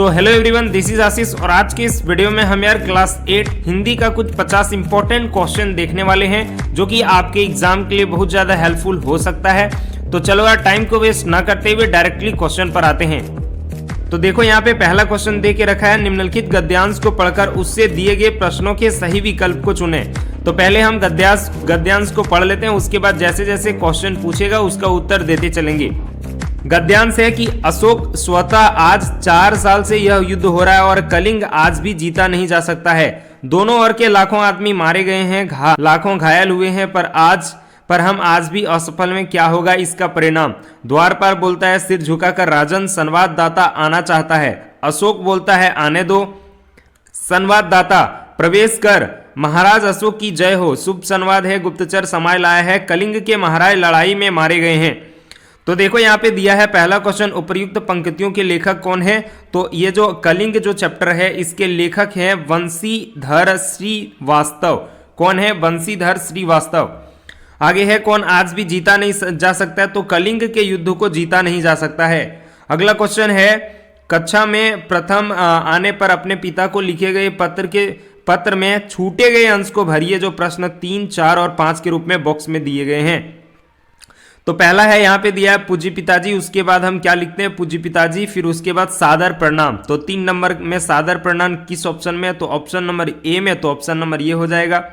So hello everyone, this is Ashish और आज के इस वीडियो में हम यार क्लास 8 हिंदी का कुछ 50 इंपॉर्टेंट क्वेश्चन देखने वाले हैं जो कि आपके एग्जाम के लिए बहुत ज़्यादा हेल्पफुल हो सकता है। तो चलो यार टाइम को वेस्ट ना करते हुए डायरेक्टली क्वेश्चन पर आते हैं। तो देखो यहाँ पे पहला क्वेश्चन दे के रखा है, निम्नलिखित गद्यांश को पढ़कर उससे दिए गए प्रश्नों के सही विकल्प को चुने। तो पहले हम गद्यांश को पढ़ लेते हैं, उसके बाद जैसे जैसे क्वेश्चन पूछेगा उसका उत्तर देते चलेंगे। गद्यांश है कि अशोक स्वतः आज 4 साल से यह युद्ध हो रहा है और कलिंग आज भी जीता नहीं जा सकता है। दोनों ओर के लाखों आदमी मारे गए हैं, लाखों घायल हुए हैं, पर हम आज भी असफल में क्या होगा इसका परिणाम। द्वारपाल बोलता है सिर झुकाकर राजन, संवाददाता आना चाहता है। अशोक बोलता है आने दो। संवाददाता प्रवेश कर, महाराज अशोक की जय हो, शुभ संवाद है, गुप्तचर समाय लाया है, कलिंग के महाराज लड़ाई में मारे गए हैं। तो देखो यहाँ पे दिया है पहला क्वेश्चन, उपर्युक्त पंक्तियों के लेखक कौन है। तो ये जो कलिंग जो चैप्टर है इसके लेखक हैं बंशीधर श्रीवास्तव। कौन है? बंशीधर श्रीवास्तव। आगे है कौन आज भी जीता नहीं जा सकता है, तो कलिंग के युद्ध को जीता नहीं जा सकता है। अगला क्वेश्चन है, कक्षा में प्रथम आने पर अपने पिता को लिखे गए पत्र में छूटे गए अंश को भरिए, जो प्रश्न 3, 4 और 5 के रूप में बॉक्स में दिए गए हैं। तो पहला है यहाँ पे दिया है पूज्य पिताजी, उसके बाद हम क्या लिखते हैं पूज्य पिताजी, फिर उसके बाद सादर प्रणाम। तो 3 नंबर में सादर प्रणाम किस ऑप्शन में है, तो ऑप्शन नंबर ए में, तो ऑप्शन नंबर ये हो जाएगा।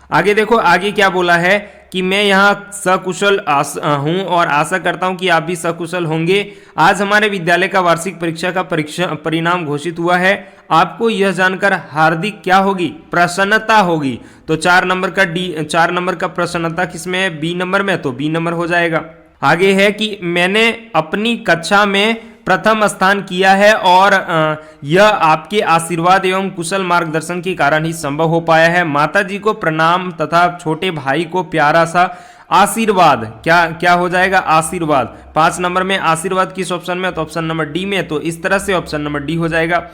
आगे देखो आगे क्या बोला है कि मैं यहाँ सकुशल हूँ और आशा करता हूँ कि आप भी सकुशल होंगे। आज हमारे विद्यालय का वार्षिक परीक्षा का परिणाम घोषित हुआ है। आपको यह जानकर हार्दिक क्या होगी? प्रसन्नता होगी। तो 4 नंबर का प्रसन्नता किसमें है? बी नंबर में, तो बी नंबर हो जाएगा। आगे है कि मैंने अपनी कक्षा में प्रथम स्थान किया है और यह आपके आशीर्वाद एवं कुशल मार्गदर्शन के कारण ही संभव हो पाया है। माता जी को प्रणाम तथा छोटे भाई को प्यारा सा आशीर्वाद। क्या हो जाएगा? आशीर्वाद। 5 नंबर में आशीर्वाद किस ऑप्शन में? तो ऑप्शन नंबर डी में, तो इस तरह से ऑप्शन नंबर डी हो जाएगा।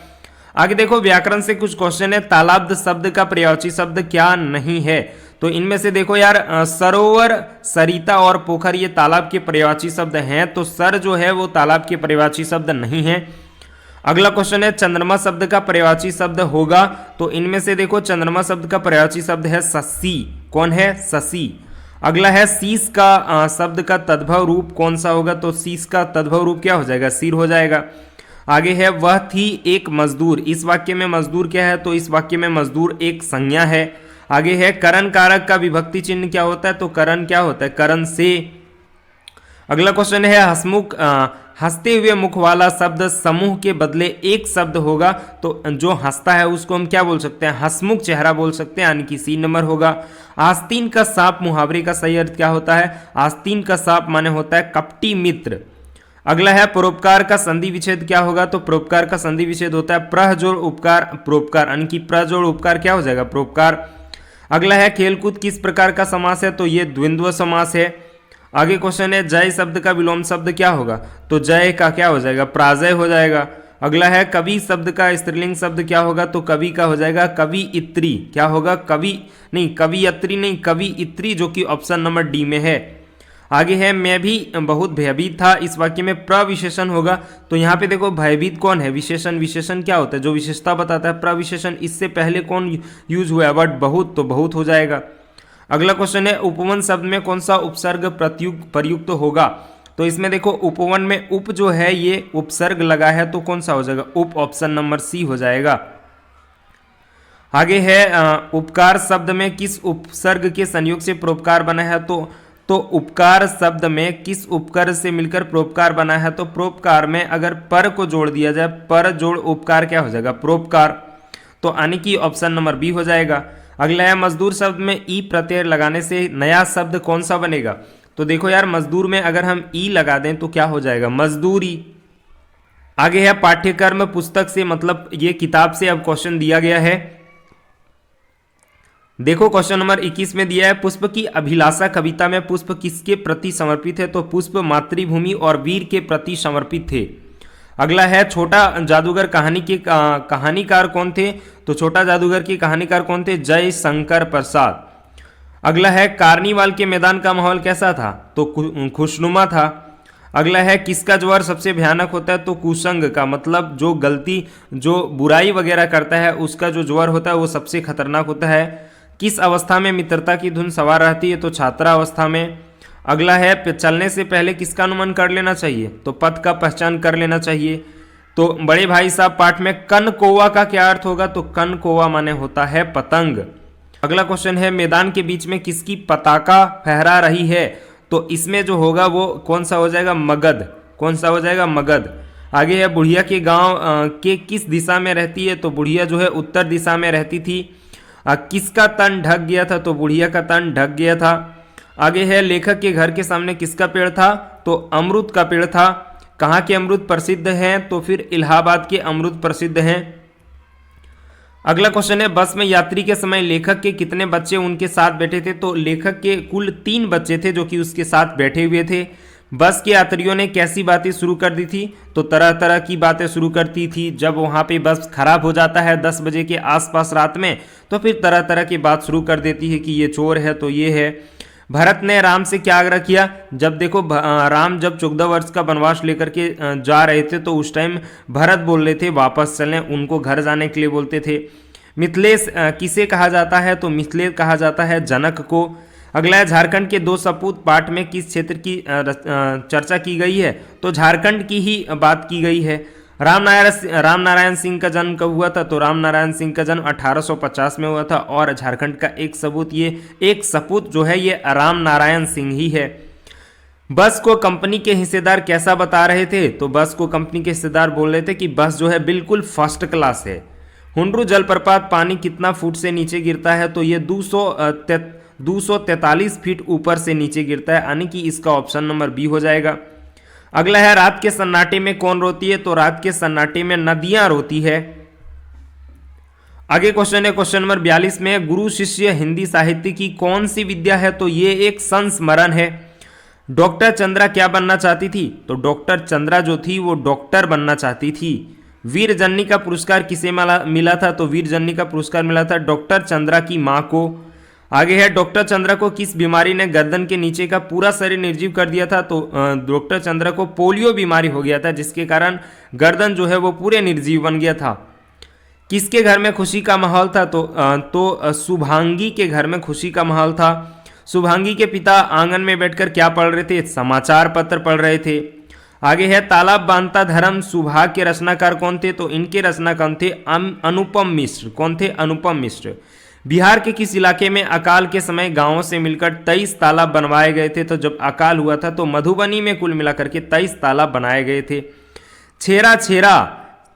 आगे देखो व्याकरण से कुछ क्वेश्चन है। तालाब शब्द का पर्यायवाची शब्द क्या नहीं है? तो इनमें से देखो यार सरोवर, सरिता और पोखर ये तालाब के पर्यायवाची शब्द हैं, तो सर जो है वो तालाब के पर्यायवाची शब्द नहीं है। अगला क्वेश्चन है चंद्रमा शब्द का पर्यायवाची शब्द होगा। तो इनमें से देखो चंद्रमा शब्द का पर्यायवाची शब्द है शशि। कौन है? शशि। अगला है शीश का शब्द का तद्भव रूप कौन सा होगा? तो शीश का तद्भव रूप क्या हो जाएगा? सिर हो जाएगा। आगे है वह थी एक मजदूर। इस वाक्य में मजदूर क्या है? तो इस वाक्य में मजदूर एक संज्ञा है। आगे है करण कारक का विभक्ति चिन्ह क्या होता है? तो करण क्या होता है? करण से। अगला क्वेश्चन है हसमुख, हंसते हुए मुख वाला शब्द समूह के बदले एक शब्द होगा, तो जो हंसता है उसको हम क्या बोल सकते हैं? हसमुख चेहरा बोल सकते हैं, यानी कि सी नंबर होगा। आस्तीन का सांप मुहावरे का सही अर्थ क्या होता है? आस्तीन का सांप माने होता है कपटी मित्र। अगला है परोपकार का संधि विच्छेद क्या होगा? तो परोपकार का संधि विच्छेद होता है प्रह जोड़ उपकार परोपकार, यानी कि प्रह जोड़ उपकार क्या हो जाएगा? परोपकार। अगला है खेलकूद किस प्रकार का समास है? तो ये द्वंद्व समास है। आगे क्वेश्चन है जय शब्द का विलोम शब्द क्या होगा? तो जय का क्या हो जाएगा? पराजय हो जाएगा। अगला है कवि शब्द का स्त्रीलिंग शब्द क्या होगा? तो कवि का हो जाएगा कवियत्री। क्या होगा? कवियत्री नहीं, कवियत्री, जो कि ऑप्शन नंबर डी में है। आगे है मैं भी बहुत भयभीत था। इस वाक्य में प्रविशेषण होगा। तो यहाँ पे देखो भयभीत कौन है? विशेषण क्या होता है? जो विशेषता बताता है प्रविशेषण। इससे पहले कौन यूज हुआ है वर्ड? बहुत, तो बहुत हो जाएगा। अगला क्वेश्चन है उपवन शब्द में कौन सा उपसर्ग प्रयुक्त होगा? तो इसमें देखो उपवन में उप जो है ये उपसर्ग लगा है, तो कौन सा हो जाएगा? उप, ऑप्शन नंबर सी हो जाएगा। आगे है उपकार शब्द में किस उपसर्ग के संयोग से परोपकार बना है? तो उपकार शब्द में किस उपकर से मिलकर परोपकार बना है? तो परोपकार में अगर पर को जोड़ दिया जाए, पर जोड़ उपकार क्या हो जाएगा? परोपकार। तो यानी कि ऑप्शन नंबर बी हो जाएगा। अगला है मजदूर शब्द में ई प्रत्यय लगाने से नया शब्द कौन सा बनेगा? तो देखो यार मजदूर में अगर हम ई लगा दें तो क्या हो जाएगा? मजदूरी। आगे है पाठ्यक्रम पुस्तक से, मतलब ये किताब से अब क्वेश्चन दिया गया है। देखो क्वेश्चन नंबर 21 में दिया है पुष्प की अभिलाषा कविता में पुष्प किसके प्रति समर्पित है? तो पुष्प मातृभूमि और वीर के प्रति समर्पित थे। अगला है छोटा जादूगर कहानी के कहानीकार कौन थे? तो छोटा जादूगर के कहानीकार कौन थे? जय शंकर प्रसाद। अगला है कार्निवाल के मैदान का माहौल कैसा था? तो खुशनुमा था। अगला है किसका ज्वर सबसे भयानक होता है, तो कुसंग का, मतलब जो गलती जो बुराई वगैरह करता है उसका जो ज्वर होता है वो सबसे खतरनाक होता है। किस अवस्था में मित्रता की धुन सवार रहती है, तो छात्रावस्था में। अगला है चलने से पहले किसका अनुमान कर लेना चाहिए, तो पथ का पहचान कर लेना चाहिए। तो बड़े भाई साहब पाठ में कन कौवा का क्या अर्थ होगा, तो कन कौवा माने होता है पतंग। अगला क्वेश्चन है मैदान के बीच में किसकी पताका फहरा रही है, तो इसमें जो होगा वो कौन सा हो जाएगा, मगध। कौन सा हो जाएगा, मगध। आगे है बुढ़िया के गांव के किस दिशा में रहती है, तो बुढ़िया जो है उत्तर दिशा में रहती थी। किसका तन ढक गया था, तो बुढ़िया का तन ढक गया था। आगे है लेखक के घर के सामने किसका पेड़ था, तो अमरूद का पेड़ था। कहाँ के अमरूद प्रसिद्ध हैं, तो फिर इलाहाबाद के अमरूद प्रसिद्ध हैं। अगला क्वेश्चन है बस में यात्री के समय लेखक के कितने बच्चे उनके साथ बैठे थे, तो लेखक के कुल 3 बच्चे थे जो कि उसके साथ बैठे हुए थे। बस के यात्रियों ने कैसी बातें शुरू कर दी थी, तो तरह तरह की बातें शुरू करती थी। जब वहाँ पे बस खराब हो जाता है 10 बजे के आसपास रात में, तो फिर तरह तरह की बात शुरू कर देती है कि ये चोर है तो ये है। भरत ने राम से क्या आग्रह किया, जब देखो राम जब 14 वर्ष का वनवास लेकर के जा रहे थे तो उस टाइम भरत बोल रहे थे वापस चलें, उनको घर जाने के लिए बोलते थे। मिथिलेश किसे कहा जाता है, तो मिथिलेश कहा जाता है जनक को। अगला है झारखंड के 2 सपूत पाठ में किस क्षेत्र की चर्चा की गई है, तो झारखंड की ही बात की गई है। राम नारायण सिंह का जन्म कब हुआ था, तो राम नारायण सिंह का जन्म 1850 में हुआ था और झारखंड का एक सपूत जो है ये राम नारायण सिंह ही है। बस को कंपनी के हिस्सेदार कैसा बता रहे थे, तो बस को कंपनी के हिस्सेदार बोल रहे थे कि बस जो है बिल्कुल फर्स्ट क्लास है। हुंड्रू जलप्रपात पानी कितना फुट से नीचे गिरता है, तो ये 243 फीट ऊपर से नीचे गिरता है, यानी कि इसका ऑप्शन नंबर बी हो जाएगा। अगला है रात के सन्नाटे में कौन रोती है, तो रात के सन्नाटे में नदियां रोती है। आगे क्वेश्चन है क्वेश्चन नंबर 42 में गुरु शिष्य हिंदी साहित्य की कौन सी विद्या है, तो ये एक संस्मरण है। डॉक्टर चंद्रा क्या बनना चाहती थी, तो डॉक्टर चंद्रा जो थी वो डॉक्टर बनना चाहती थी। वीर जन्नी का पुरस्कार किसे मिला था, तो वीर जन्नी का पुरस्कार मिला था डॉक्टर चंद्रा की मां को। आगे है डॉक्टर चंद्रा को किस बीमारी ने गर्दन के नीचे का पूरा शरीर निर्जीव कर दिया था, तो डॉक्टर चंद्रा को पोलियो बीमारी हो गया था जिसके कारण गर्दन जो है वो पूरे निर्जीव बन गया था। किसके घर में खुशी का माहौल था, तो शुभांगी के घर में खुशी का माहौल था। शुभांगी के पिता आंगन में बैठकर क्या पढ़ रहे थे, समाचार पत्र पढ़ रहे थे। आगे है तालाब बांधता धर्म सुभाग के रचनाकार कौन थे, तो इनके रचनाकार थे अनुपम मिश्र। कौन थे, अनुपम मिश्र। बिहार के किस इलाके में अकाल के समय गांवों से मिलकर 23 तालाब बनवाए गए थे, तो जब अकाल हुआ था तो मधुबनी में कुल मिलाकर के 23 तालाब बनाए गए थे। छेरा छेरा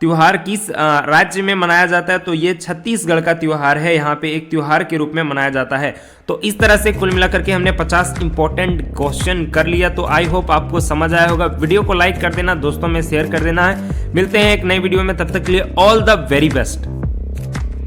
त्योहार किस राज्य में मनाया जाता है, तो ये छत्तीसगढ़ का त्योहार है, यहाँ पे एक त्योहार के रूप में मनाया जाता है। तो इस तरह से कुल मिलाकर के हमने 50 इंपॉर्टेंट क्वेश्चन कर लिया। तो आई होप आपको समझ आया होगा। वीडियो को लाइक कर देना, दोस्तों में शेयर कर देना है। मिलते हैं एक नई वीडियो में, तब तक के लिए ऑल द वेरी बेस्ट।